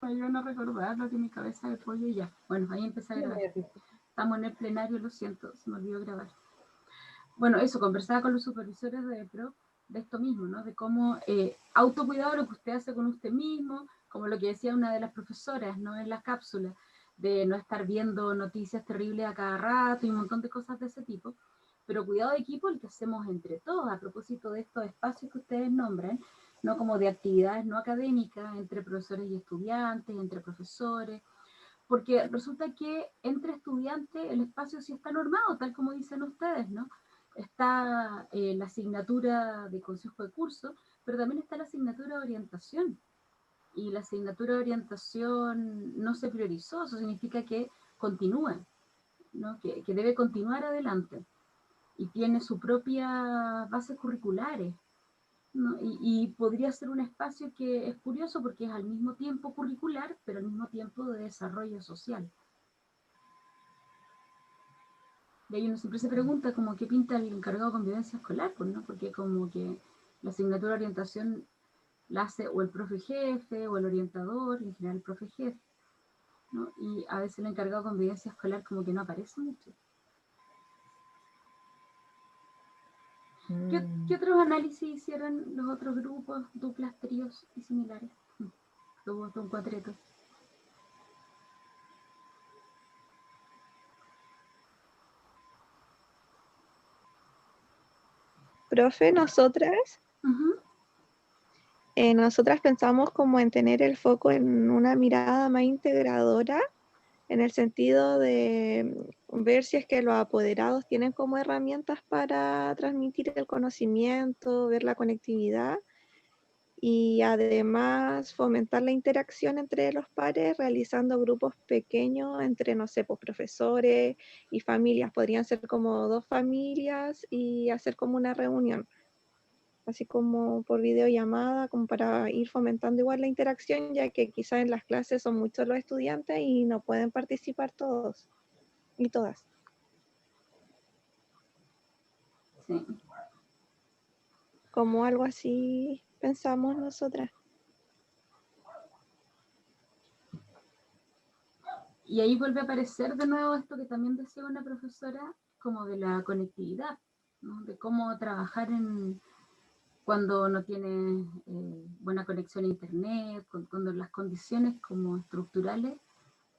me ayudan a recordar lo que mi cabeza de pollo y ya. Bueno, ahí empecé a grabar. Estamos en el plenario, lo siento, se me olvidó grabar. Bueno, eso, conversaba con los supervisores de PRO de esto mismo, ¿no? De cómo autocuidado lo que usted hace con usted mismo, como lo que decía una de las profesoras, ¿no? En la cápsula, de no estar viendo noticias terribles a cada rato y un montón de cosas de ese tipo. Pero cuidado de equipo el que hacemos entre todos, a propósito de estos espacios que ustedes nombran, ¿no? Como de actividades no académicas entre profesores y estudiantes, entre profesores, porque resulta que entre estudiantes el espacio sí está normado, tal como dicen ustedes, ¿no? Está la asignatura de consejo de curso, pero también está la asignatura de orientación. Y la asignatura de orientación no se priorizó, eso significa que continúa, ¿no? Que debe continuar adelante. Y tiene sus propias bases curriculares, ¿no? Y podría ser un espacio que es curioso porque es al mismo tiempo curricular, pero al mismo tiempo de desarrollo social. Y ahí uno siempre se pregunta como qué pinta el encargado de convivencia escolar, pues, ¿no? Porque como que la asignatura de orientación la hace o el profe jefe o el orientador, en general el profe jefe, ¿no? Y a veces el encargado de convivencia escolar como que no aparece mucho. ¿Qué otros análisis hicieron los otros grupos, duplas, tríos y similares? Tuvo un cuatreto. Profe, nosotras pensamos como en tener el foco en una mirada más integradora, en el sentido de ver si es que los apoderados tienen como herramientas para transmitir el conocimiento, ver la conectividad y además fomentar la interacción entre los pares realizando grupos pequeños entre, no sé, pues profesores y familias. Podrían ser como 2 familias y hacer como una reunión, así como por videollamada, como para ir fomentando igual la interacción, ya que quizás en las clases son muchos los estudiantes y no pueden participar todos y todas. Sí. Como algo así pensamos nosotras. Y ahí vuelve a aparecer de nuevo esto que también decía una profesora, como de la conectividad, ¿no? De cómo trabajar cuando no tienes buena conexión a internet, cuando las condiciones como estructurales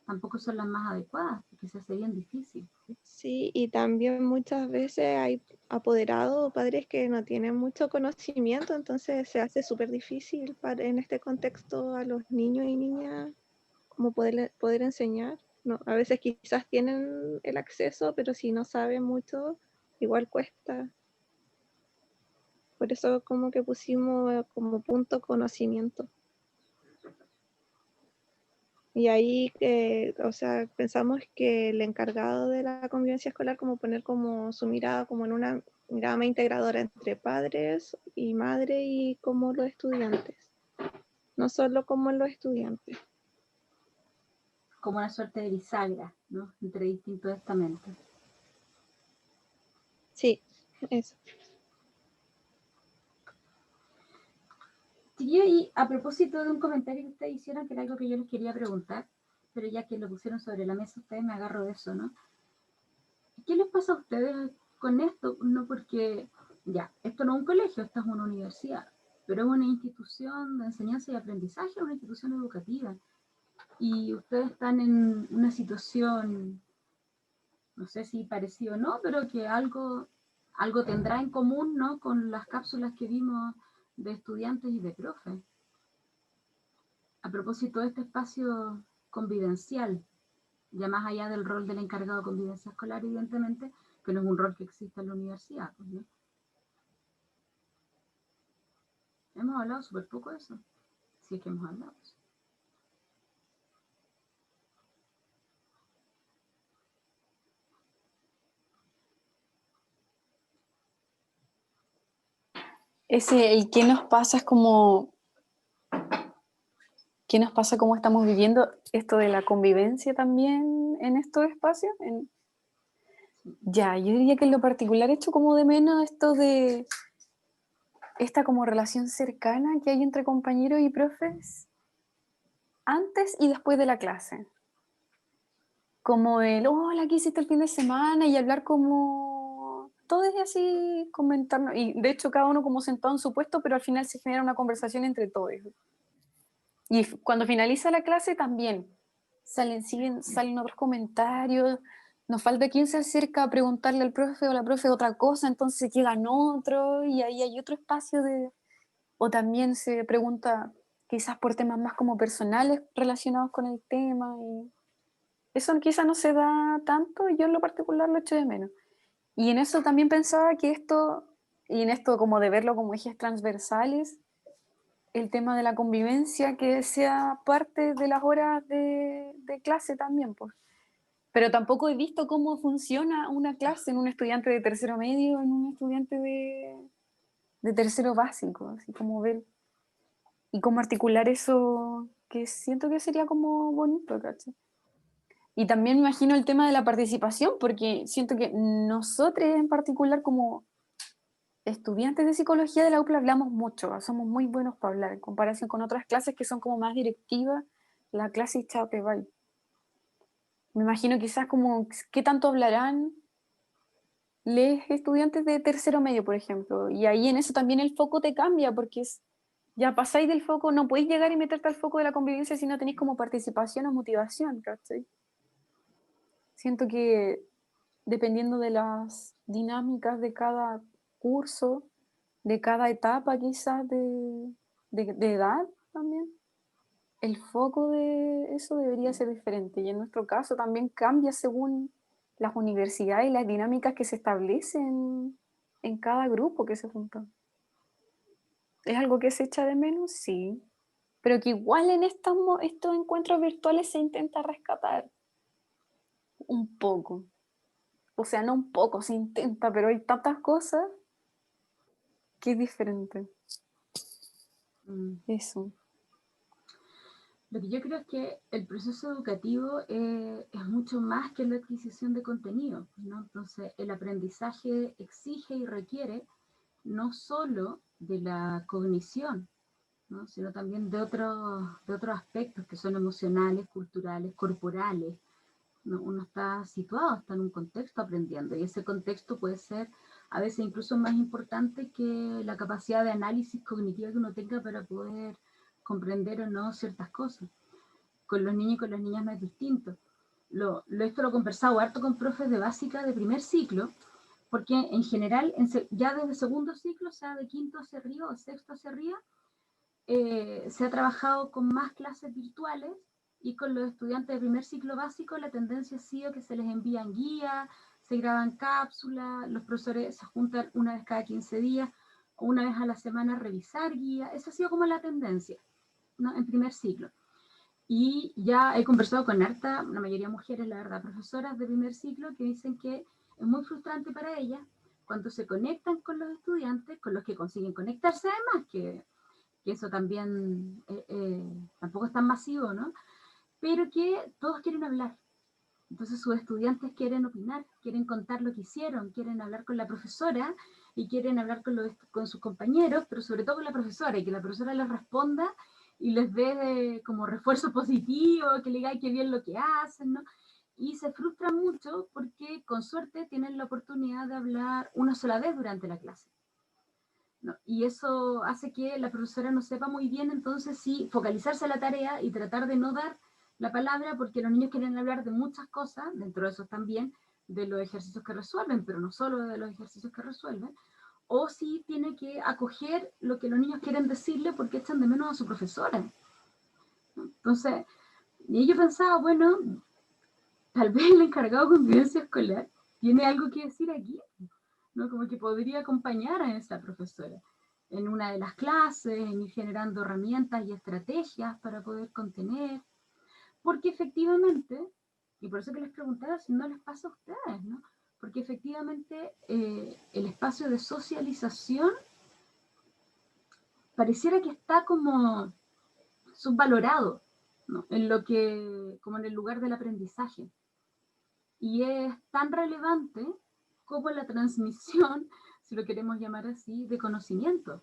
tampoco son las más adecuadas, porque se hace bien difícil. Sí, y también muchas veces hay apoderados o padres que no tienen mucho conocimiento, entonces se hace súper difícil en este contexto a los niños y niñas como poder enseñar. No, a veces quizás tienen el acceso, pero si no saben mucho, igual cuesta. Por eso como que pusimos como punto conocimiento. Y ahí, o sea, pensamos que el encargado de la convivencia escolar como poner como su mirada como en una mirada más integradora entre padres y madre y como los estudiantes. No solo como los estudiantes. Como una suerte de bisagra, ¿no? Entre distintos estamentos. Sí, eso. Y a propósito de un comentario que ustedes hicieron, que era algo que yo les quería preguntar, pero ya que lo pusieron sobre la mesa, ustedes me agarro de eso, ¿no? ¿Qué les pasa a ustedes con esto? No, porque ya, esto no es un colegio, esto es una universidad, pero es una institución de enseñanza y aprendizaje, una institución educativa. Y ustedes están en una situación, no sé si parecido o no, pero que algo tendrá en común, ¿no? Con las cápsulas que vimos de estudiantes y de profes. A propósito de este espacio convivencial, ya más allá del rol del encargado de convivencia escolar, evidentemente, que no es un rol que existe en la universidad, pues, ¿no? Hemos hablado súper poco de eso, si es que hemos hablado de eso. ¿Y qué nos pasa? Es como, ¿qué nos pasa cómo estamos viviendo esto de la convivencia también en estos espacios? Ya, yo diría que en lo particular echo como de menos esto de esta como relación cercana que hay entre compañeros y profes. antes y después de la clase. Como el, hola, ¿qué hiciste el fin de semana? Y hablar como, todos así, comentarnos. Y de hecho cada uno como sentado en su puesto, pero al final se genera una conversación entre todos. Y cuando finaliza la clase también salen otros comentarios. Nos falta quien se acerca a preguntarle al profe o a la profe otra cosa, entonces llegan otros y ahí hay otro espacio de... O también se pregunta quizás por temas más como personales relacionados con el tema. Y eso quizás no se da tanto y yo en lo particular lo echo de menos. Y en eso también pensaba que esto, y en esto como de verlo como ejes transversales, el tema de la convivencia que sea parte de las horas de clase también, pues. Pero tampoco he visto cómo funciona una clase en un estudiante de tercero medio, en un estudiante de tercero básico, así como ver y cómo articular eso, que siento que sería como bonito, ¿cachai? Y también me imagino el tema de la participación, porque siento que nosotros en particular como estudiantes de psicología de la UPLA hablamos mucho, somos muy buenos para hablar, en comparación con otras clases que son como más directivas, la clase y chao, te va. Me imagino quizás como qué tanto hablarán los estudiantes de tercero medio, por ejemplo, y ahí en eso también el foco te cambia, porque ya pasáis del foco, no podéis llegar y meterte al foco de la convivencia si no tenéis como participación o motivación, ¿cachai? Siento que dependiendo de las dinámicas de cada curso, de cada etapa quizás de edad también, el foco de eso debería ser diferente. Y en nuestro caso también cambia según las universidades y las dinámicas que se establecen en cada grupo que se junta. ¿Es algo que se echa de menos? Sí. Pero que igual en estos encuentros virtuales se intenta rescatar un poco. O sea, no un poco, se intenta, pero hay tantas cosas que es diferente. Eso. Lo que yo creo es que el proceso educativo es mucho más que la adquisición de contenido, ¿no? Entonces, el aprendizaje exige y requiere no solo de la cognición, ¿no? Sino también de otros aspectos que son emocionales, culturales, corporales, ¿no? Uno está situado, está en un contexto aprendiendo y ese contexto puede ser a veces incluso más importante que la capacidad de análisis cognitiva que uno tenga para poder comprender o no ciertas cosas. Con los niños y con las niñas no es distinto. Esto lo he conversado harto con profes de básica de primer ciclo, porque en general, ya desde segundo ciclo, o sea, de quinto hacia arriba o sexto hacia arriba, se ha trabajado con más clases virtuales y con los estudiantes de primer ciclo básico la tendencia ha sido que se les envían guías, se graban cápsulas, los profesores se juntan una vez cada 15 días o una vez a la semana a revisar guías. Esa ha sido como la tendencia, ¿no? En primer ciclo. Y ya he conversado con harta, la mayoría mujeres, la verdad, profesoras de primer ciclo que dicen que es muy frustrante para ellas cuando se conectan con los estudiantes, con los que consiguen conectarse además, que eso también tampoco es tan masivo, ¿no? Pero que todos quieren hablar. Entonces sus estudiantes quieren opinar, quieren contar lo que hicieron, quieren hablar con la profesora y quieren hablar con sus compañeros, pero sobre todo con la profesora, y que la profesora les responda y les dé como refuerzo positivo, que le diga que bien lo que hacen, ¿no? Y se frustran mucho porque con suerte tienen la oportunidad de hablar una sola vez durante la clase. ¿No? Y eso hace que la profesora no sepa muy bien entonces si focalizarse en la tarea y tratar de no dar la palabra, porque los niños quieren hablar de muchas cosas, dentro de eso también de los ejercicios que resuelven, pero no solo de los ejercicios que resuelven, o si tiene que acoger lo que los niños quieren decirle porque echan de menos a su profesora. Entonces, y yo pensaba, bueno, tal vez el encargado de convivencia escolar tiene algo que decir aquí, ¿no? Como que podría acompañar a esa profesora en una de las clases, en ir generando herramientas y estrategias para poder contener, porque efectivamente, y por eso que les preguntaba si no les pasa a ustedes, ¿no? Porque efectivamente el espacio de socialización pareciera que está como subvalorado, ¿no? En lo que, como en el lugar del aprendizaje. Y es tan relevante como la transmisión, si lo queremos llamar así, de conocimiento.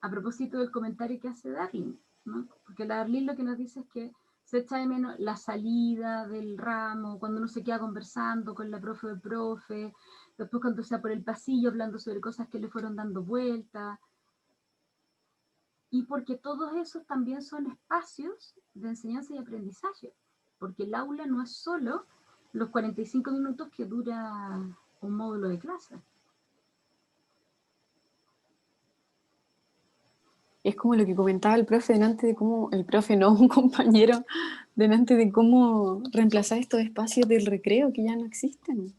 A propósito del comentario que hace Darling, ¿no? Porque la Arlene lo que nos dice es que se echa de menos la salida del ramo, cuando uno se queda conversando con la profe o el profe, después cuando está por el pasillo hablando sobre cosas que le fueron dando vueltas, y porque todos esos también son espacios de enseñanza y aprendizaje, porque el aula no es solo los 45 minutos que dura un módulo de clase. Es como lo que comentaba el profe delante de cómo, el profe no, un compañero, delante de cómo reemplazar estos espacios del recreo que ya no existen.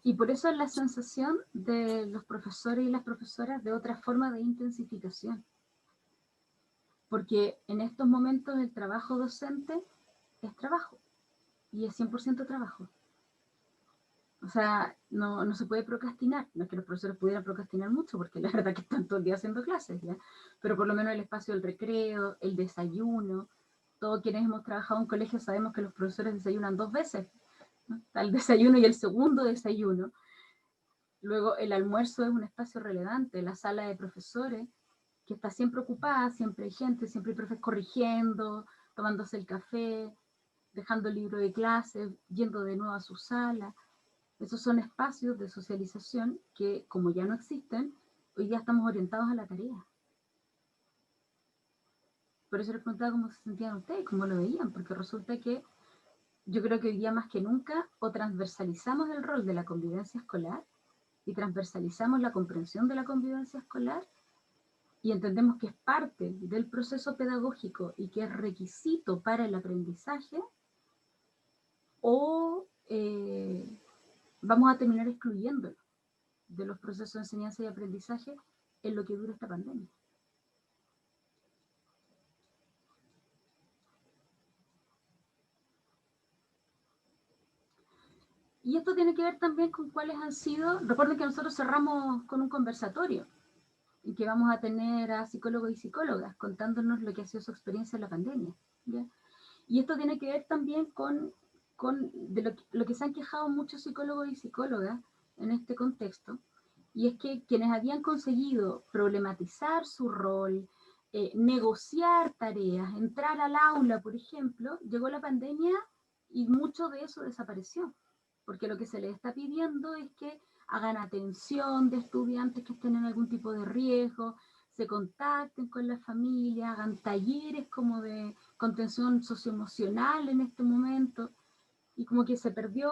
Y por eso es la sensación de los profesores y las profesoras de otra forma de intensificación. Porque en estos momentos el trabajo docente es trabajo, y es 100% trabajo. O sea, no se puede procrastinar. No es que los profesores pudieran procrastinar mucho, porque la verdad que están todo el día haciendo clases, ¿ya? Pero por lo menos el espacio del recreo, el desayuno, todos quienes hemos trabajado en colegio sabemos que los profesores desayunan 2 veces, ¿no? Está el desayuno y el segundo desayuno. Luego el almuerzo es un espacio relevante, la sala de profesores, que está siempre ocupada, siempre hay gente, siempre hay profes corrigiendo, tomándose el café, dejando el libro de clase, yendo de nuevo a su sala. Esos son espacios de socialización que, como ya no existen, hoy día estamos orientados a la tarea. Por eso les preguntaba cómo se sentían ustedes, cómo lo veían, porque resulta que yo creo que hoy día más que nunca o transversalizamos el rol de la convivencia escolar y transversalizamos la comprensión de la convivencia escolar y entendemos que es parte del proceso pedagógico y que es requisito para el aprendizaje, o vamos a terminar excluyéndolo de los procesos de enseñanza y aprendizaje en lo que dura esta pandemia. Y esto tiene que ver también con cuáles han sido, recuerden que nosotros cerramos con un conversatorio y que vamos a tener a psicólogos y psicólogas contándonos lo que ha sido su experiencia en la pandemia, ¿ya? Y esto tiene que ver también con de lo que se han quejado muchos psicólogos y psicólogas en este contexto, y es que quienes habían conseguido problematizar su rol, negociar tareas, entrar al aula, por ejemplo, llegó la pandemia y mucho de eso desapareció, porque lo que se les está pidiendo es que hagan atención de estudiantes que estén en algún tipo de riesgo, se contacten con la familia, hagan talleres como de contención socioemocional en este momento, y como que se perdió,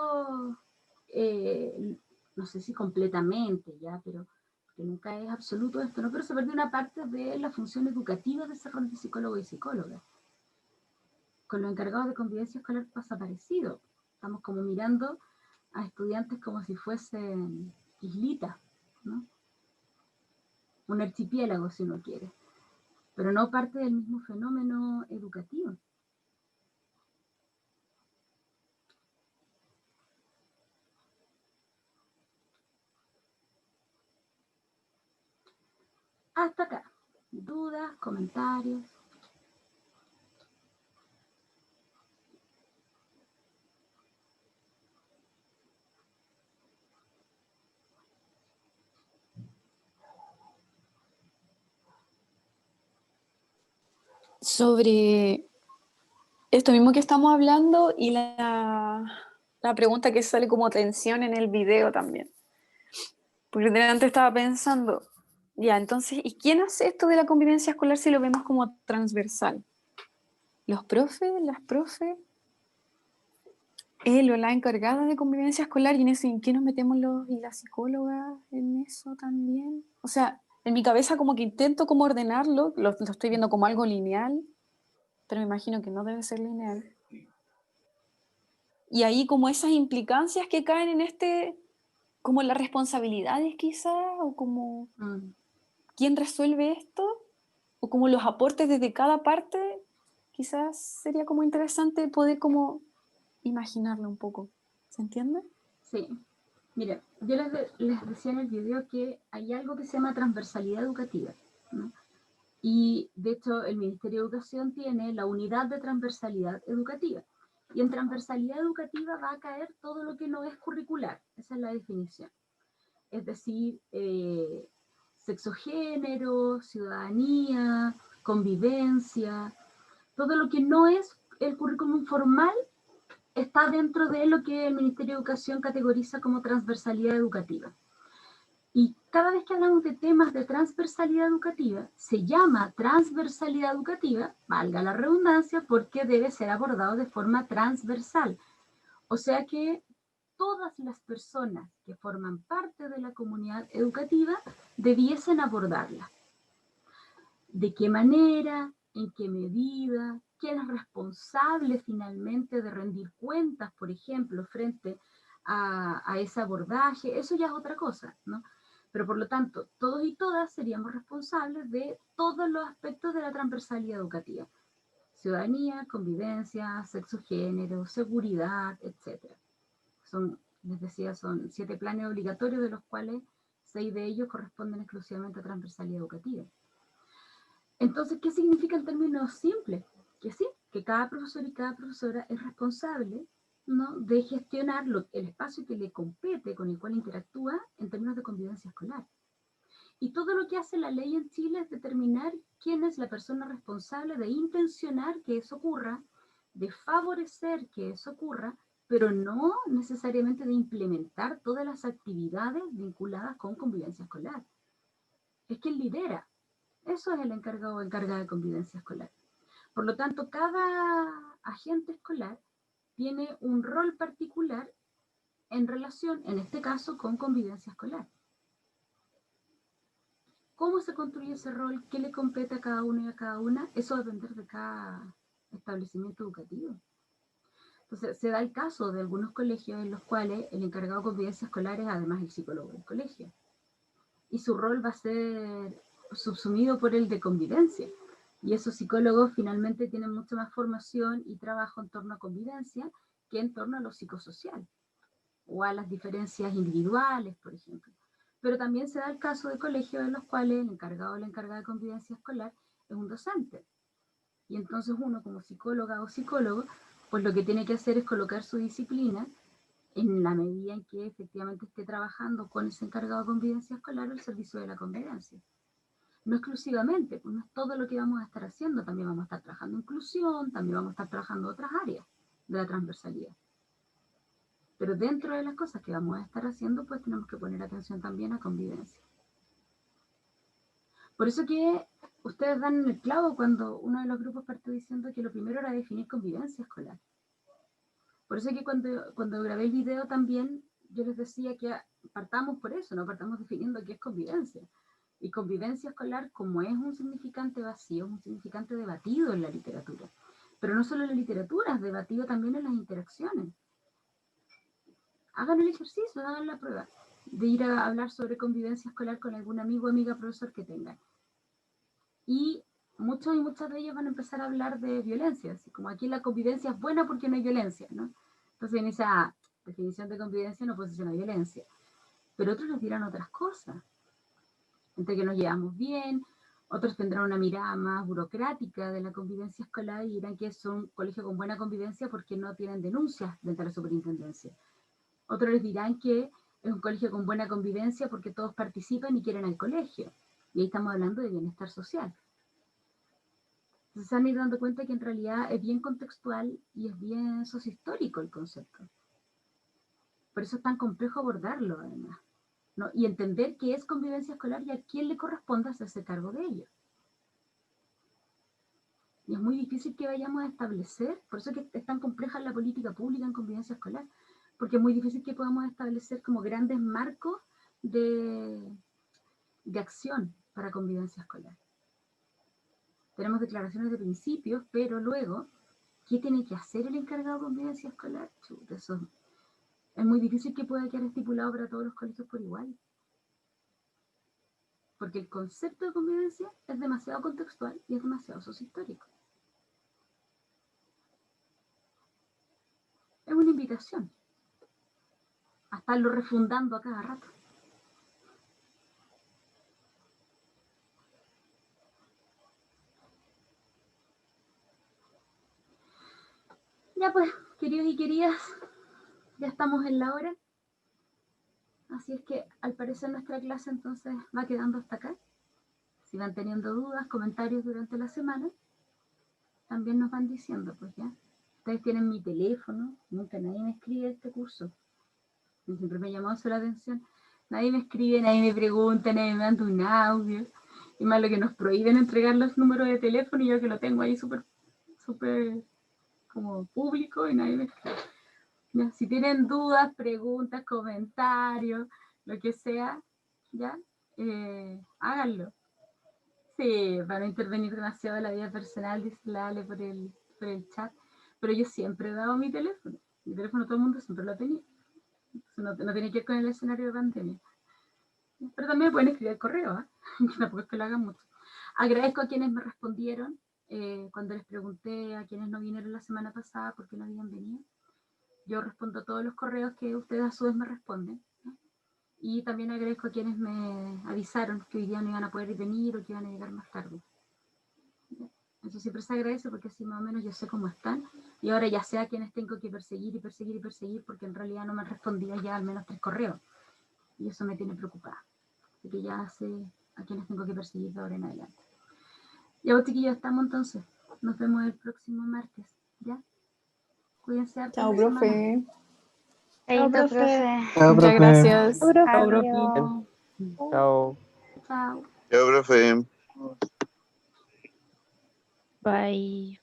no sé si completamente ya, pero que nunca es absoluto esto, ¿no? Pero se perdió una parte de la función educativa de ese rol de psicólogo y psicóloga. Con los encargados de convivencia escolar pasa parecido. Estamos como mirando a estudiantes como si fuesen islitas, ¿no? Un archipiélago, si uno quiere, pero no parte del mismo fenómeno educativo. Hasta acá. ¿Dudas, comentarios? Sobre esto mismo que estamos hablando y la pregunta que sale como tensión en el video también. Porque delante estaba pensando, ya, entonces, ¿y quién hace esto de la convivencia escolar si lo vemos como transversal? ¿Los profes? ¿Las profes? ¿Él o la encargada de convivencia escolar? ¿Y en eso, en qué nos metemos los y las psicólogas en eso también? O sea, en mi cabeza como que intento como ordenarlo, lo estoy viendo como algo lineal, pero me imagino que no debe ser lineal. Y ahí como esas implicancias que caen en este, como las responsabilidades quizás, o como quién resuelve esto, o como los aportes desde cada parte, quizás sería como interesante poder como imaginarlo un poco. ¿Se entiende? Sí. Mira, yo les decía en el video que hay algo que se llama transversalidad educativa, ¿no? Y de hecho el Ministerio de Educación tiene la unidad de transversalidad educativa. Y en transversalidad educativa va a caer todo lo que no es curricular. Esa es la definición. Es decir, sexo-género, ciudadanía, convivencia, todo lo que no es el currículum formal está dentro de lo que el Ministerio de Educación categoriza como transversalidad educativa. Y cada vez que hablamos de temas de transversalidad educativa, se llama transversalidad educativa, valga la redundancia, porque debe ser abordado de forma transversal. O sea que todas las personas que forman parte de la comunidad educativa debiesen abordarla. ¿De qué manera? ¿En qué medida? ¿Quién es responsable finalmente de rendir cuentas, por ejemplo, frente a ese abordaje? Eso ya es otra cosa, ¿no? Pero por lo tanto, todos y todas seríamos responsables de todos los aspectos de la transversalidad educativa. Ciudadanía, convivencia, sexo, género, seguridad, etc. Les decía, son 7 planes obligatorios, de los cuales 6 de ellos corresponden exclusivamente a transversalidad educativa. Entonces, ¿qué significa en términos simples? Que sí, que cada profesor y cada profesora es responsable, ¿no?, de gestionar el espacio que le compete, con el cual interactúa en términos de convivencia escolar. Y todo lo que hace la ley en Chile es determinar quién es la persona responsable de intencionar que eso ocurra, de favorecer que eso ocurra, pero no necesariamente de implementar todas las actividades vinculadas con convivencia escolar. Es quien lidera. Eso es el encargado o encargada de convivencia escolar. Por lo tanto, cada agente escolar tiene un rol particular en relación, en este caso, con convivencia escolar. ¿Cómo se construye ese rol? ¿Qué le compete a cada uno y a cada una? Eso va a depender de cada establecimiento educativo. Entonces, se da el caso de algunos colegios en los cuales el encargado de convivencia escolar es además el psicólogo del colegio. Y su rol va a ser subsumido por el de convivencia. Y esos psicólogos finalmente tienen mucha más formación y trabajo en torno a convivencia que en torno a lo psicosocial o a las diferencias individuales, por ejemplo. Pero también se da el caso de colegios en los cuales el encargado o la encargada de convivencia escolar es un docente. Y entonces uno, como psicóloga o psicólogo, pues lo que tiene que hacer es colocar su disciplina en la medida en que efectivamente esté trabajando con ese encargado de convivencia escolar al servicio de la convivencia. No exclusivamente, pues no es todo lo que vamos a estar haciendo, también vamos a estar trabajando inclusión, también vamos a estar trabajando otras áreas de la transversalidad. Pero dentro de las cosas que vamos a estar haciendo, pues tenemos que poner atención también a convivencia. Por eso que ustedes dan el clavo cuando uno de los grupos partió diciendo que lo primero era definir convivencia escolar. Por eso que cuando grabé el video también yo les decía que partamos por eso, no partamos definiendo qué es convivencia. Y convivencia escolar, como es un significante vacío, es un significante debatido en la literatura. Pero no solo en la literatura, es debatido también en las interacciones. Hagan el ejercicio, hagan la prueba de ir a hablar sobre convivencia escolar con algún amigo o amiga profesor que tengan. Y muchos y muchas de ellos van a empezar a hablar de violencia, así como aquí la convivencia es buena porque no hay violencia, ¿no? Entonces en esa definición de convivencia no posiciona violencia. Pero otros nos dirán otras cosas. Entre que nos llevamos bien, otros tendrán una mirada más burocrática de la convivencia escolar y dirán que es un colegio con buena convivencia porque no tienen denuncias dentro de la superintendencia. Otros les dirán que es un colegio con buena convivencia porque todos participan y quieren al colegio. Y ahí estamos hablando de bienestar social. Entonces se han ido dando cuenta que en realidad es bien contextual y es bien sociohistórico el concepto. Por eso es tan complejo abordarlo, además, ¿no? Y entender qué es convivencia escolar y a quién le corresponde hacerse cargo de ello. Y es muy difícil que vayamos a establecer, por eso que es tan compleja la política pública en convivencia escolar, porque es muy difícil que podamos establecer como grandes marcos de acción para convivencia escolar. Tenemos declaraciones de principios, pero luego, ¿qué tiene que hacer el encargado de convivencia escolar? Chuta, eso es muy difícil que pueda quedar estipulado para todos los colegios por igual. Porque el concepto de convivencia es demasiado contextual y es demasiado sociohistórico. Es una invitación a estarlo refundando a cada rato. Ya pues, queridos y queridas, ya estamos en la hora. Así es que al parecer nuestra clase entonces va quedando hasta acá. Si van teniendo dudas, comentarios durante la semana, también nos van diciendo, pues ya. Ustedes tienen mi teléfono, nunca nadie me escribe este curso. Siempre me llamó eso la atención. Nadie me escribe, nadie me pregunta, nadie me manda un audio. Y más lo que nos prohíben entregar los números de teléfono y yo que lo tengo ahí súper como público y nadie me escribe. Ya, si tienen dudas, preguntas, comentarios, lo que sea, ya, háganlo. Sí, van a intervenir demasiado en la vida personal, dice la Ale por el chat, pero yo siempre he dado mi teléfono. Mi teléfono todo el mundo siempre lo tenía. No tiene que ver con el escenario de pandemia. Pero también pueden escribir correo, ¿eh? Tampoco es que lo hagan mucho. Agradezco a quienes me respondieron cuando les pregunté a quienes no vinieron la semana pasada por qué no habían venido. Yo respondo todos los correos que ustedes a su vez me responden. ¿No? Y también agradezco a quienes me avisaron que hoy día no iban a poder venir o que iban a llegar más tarde. Eso siempre se agradece porque así más o menos yo sé cómo están y ahora ya sé a quienes tengo que perseguir porque en realidad no me han respondido ya al menos 3 correos y eso me tiene preocupada. Así que ya sé a quienes tengo que perseguir de ahora en adelante. Ya vos chiquillos estamos entonces. Nos vemos el próximo martes. ¿Ya? Cuídense harto. Chao, profe. Chao, profe. Chao, Muchas profe. gracias. Chao, profe. Adiós. Chao. Chao. Chao, profe. Bye.